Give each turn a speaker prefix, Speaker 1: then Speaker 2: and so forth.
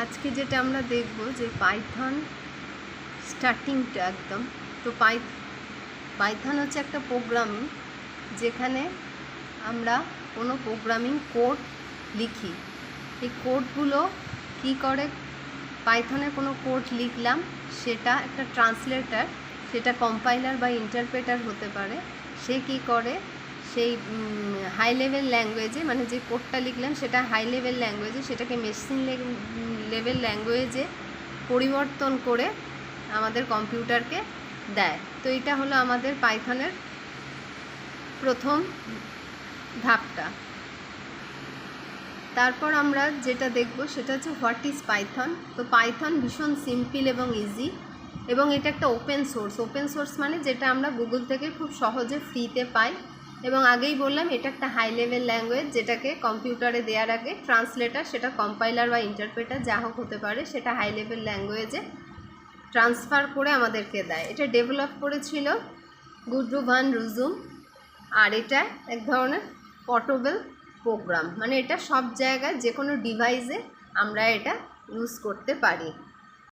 Speaker 1: আজকে যেটা আমরা দেখব যে পাইথন স্টার্টিংটা একদম তো পাইথন হচ্ছে একটা প্রোগ্রামিং যেখানে আমরা কোনো প্রোগ্রামিং কোড লিখি। এই কোডগুলো কি করে, পাইথনে কোনো কোড লিখলাম সেটা একটা ট্রান্সলেটার, সেটা কম্পাইলার বা ইন্টারপ্রেটার হতে পারে, সে কি করে সেই হাই লেভেল ল্যাঙ্গুয়েজে, মানে যে কোডটা লিখলাম সেটা হাই লেভেল ল্যাঙ্গুয়েজে, সেটাকে মেশিন লেভেল ল্যাঙ্গুয়েজে পরিবর্তন করে আমাদের কম্পিউটারকে দেয়। তো এটা হলো আমাদের পাইথনের প্রথম ধাপটা। তারপর আমরা যেটা দেখব সেটা হচ্ছে হোয়াট ইজ পাইথন। তো পাইথন ভীষণ সিম্পল এবং ইজি, এবং এটা একটা ওপেন সোর্স। ওপেন সোর্স মানে যেটা আমরা গুগল থেকে খুব সহজে ফ্রিতে পাই, এবং আগেই বললাম এটা একটা হাই লেভেল ল্যাঙ্গুয়েজ যেটাকে কম্পিউটারে দেওয়ার আগে ট্রান্সলেটার, সেটা কম্পাইলার বা ইন্টারপ্রেটার যা হোক হতে পারে, সেটা হাই লেভেল ল্যাঙ্গুয়েজে ট্রান্সফার করে আমাদেরকে দেয়। এটা ডেভেলপ করেছিল গুডরু ভান রুজুম, আর এটা এক ধরনের পোর্টেবল প্রোগ্রাম, মানে এটা সব জায়গায় যে কোনো ডিভাইসে আমরা এটা ইউজ করতে পারি।